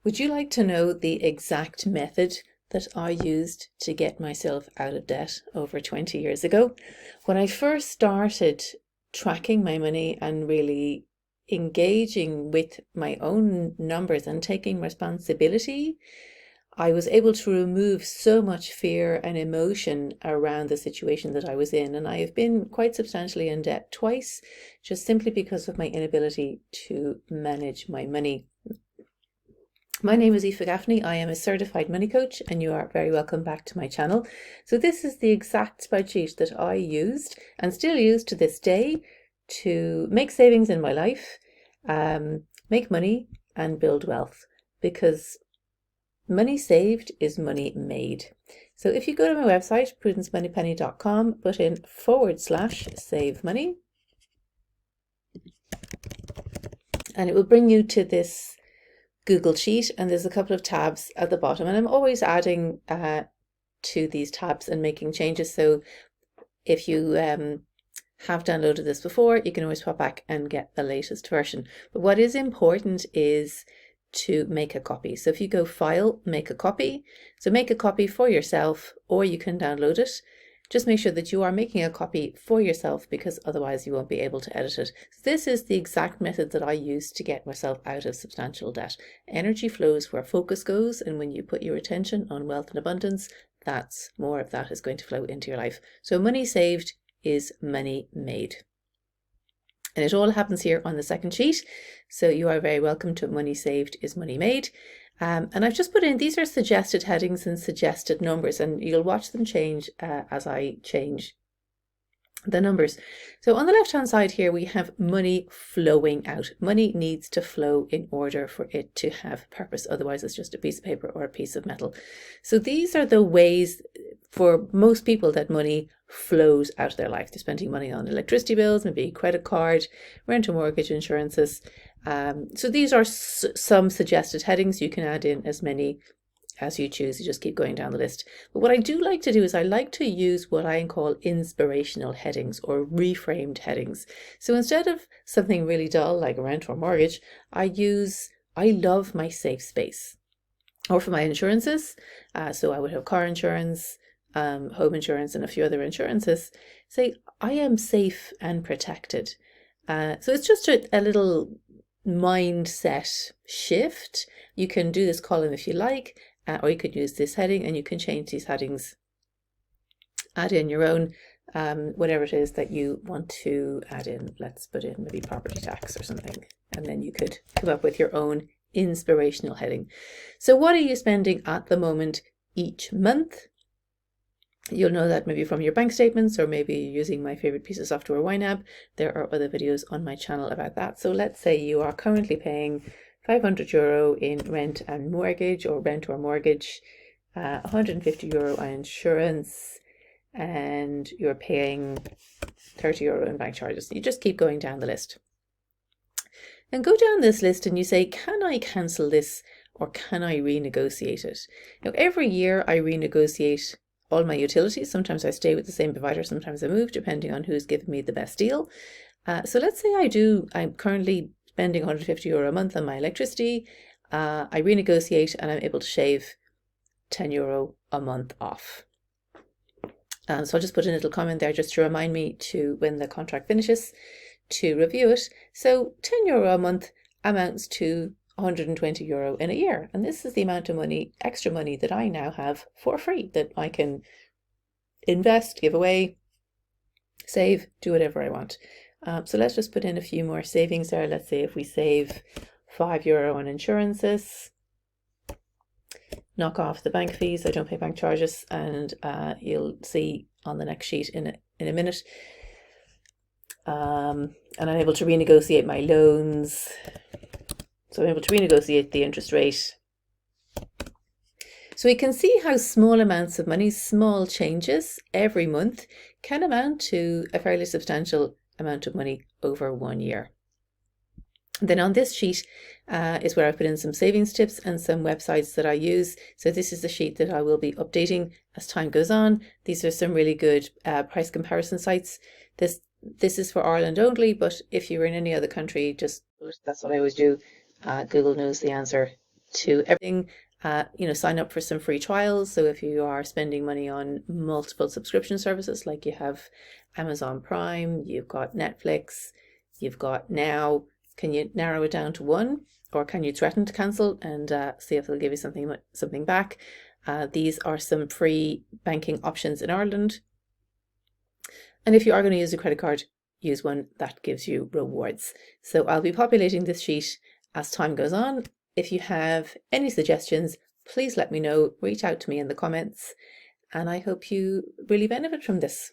Would you like to know the exact method that I used to get myself out of debt over 20 years ago? When I first started tracking my money and really engaging with my own numbers and taking responsibility, I was able to remove so much fear and emotion around the situation that I was in. And I have been quite substantially in debt twice, just simply because of my inability to manage my money. My name is Aoife Gaffney. I am a certified money coach, and you are very welcome back to my channel. So this is the exact spreadsheet that I used and still use to this day to make savings in my life, make money and build wealth, because money saved is money made. So if you go to my website, prudencemoneypenny.com, put in /save money, and it will bring you to this Google Sheet, and there's a couple of tabs at the bottom, and I'm always adding to these tabs and making changes. So if you have downloaded this before, you can always pop back and get the latest version. But what is important is to make a copy. So if you go File, Make a Copy, so make a copy for yourself, or you can download it. Just make sure that you are making a copy for yourself, because otherwise you won't be able to edit it. So this is the exact method that I used to get myself out of substantial debt. Energy flows where focus goes, and when you put your attention on wealth and abundance, that's more of that is going to flow into your life. So money saved is money made. And it all happens here on the second sheet. So you are very welcome to Money Saved is Money Made. And I've just put in, these are suggested headings and suggested numbers, and you'll watch them change as I change the numbers. So on the left hand side here, we have money flowing out. Money needs to flow in order for it to have purpose. Otherwise, it's just a piece of paper or a piece of metal. So these are the ways for most people that money flows out of their life. They're spending money on electricity bills, maybe credit card, rent or mortgage insurances. So these are some suggested headings. You can add in as many as you choose. You just keep going down the list. But what I do like to do is I like to use what I call inspirational headings or reframed headings. So instead of something really dull like rent or mortgage, I love my safe space. Or for my insurances, so I would have car insurance, home insurance, and a few other insurances. Say, I am safe and protected. So it's just a little mindset shift. You can do this column if you like, or you could use this heading, and you can change these headings, add in your own, whatever it is that you want to add in. Let's put in maybe property tax or something, and then you could come up with your own inspirational heading. So what are you spending at the moment each month? You'll know that maybe from your bank statements, or maybe you're using my favorite piece of software, YNAB. There are other videos on my channel about that. So let's say you are currently paying €500 in rent and mortgage, or rent or mortgage, €150 on insurance, and you're paying €30 in bank charges. You just keep going down the list. And go down this list and you say, can I cancel this, or can I renegotiate it? Now, every year I renegotiate all my utilities. Sometimes I stay with the same provider, sometimes I move, depending on who's giving me the best deal. So let's say I'm currently spending €150 a month on my electricity. I renegotiate and I'm able to shave €10 a month off. So I'll just put a little comment there just to remind me to, when the contract finishes, to review it. So €10 a month amounts to €120 in a year, and this is the amount of money, extra money, that I now have for free, that I can invest, give away, save, do whatever I want. So let's just put in a few more savings there. Let's say if we save €5 on insurances, knock off the bank fees, I don't pay bank charges, and you'll see on the next sheet in a minute. And I'm able to renegotiate my loans. So I'm able to renegotiate the interest rate. So we can see how small amounts of money, small changes every month, can amount to a fairly substantial amount of money over 1 year. Then on this sheet is where I put in some savings tips and some websites that I use. So this is the sheet that I will be updating as time goes on. These are some really good price comparison sites. This is for Ireland only, but if you're in any other country, that's what I always do. Google knows the answer to everything. Sign up for some free trials. So if you are spending money on multiple subscription services, like you have Amazon Prime, you've got Netflix, you've got Now, can you narrow it down to one, or can you threaten to cancel and see if they'll give you something back? These are some free banking options in Ireland. And if you are going to use a credit card, use one that gives you rewards. So I'll be populating this sheet as time goes on. If you have any suggestions, please let me know. Reach out to me in the comments, and I hope you really benefit from this.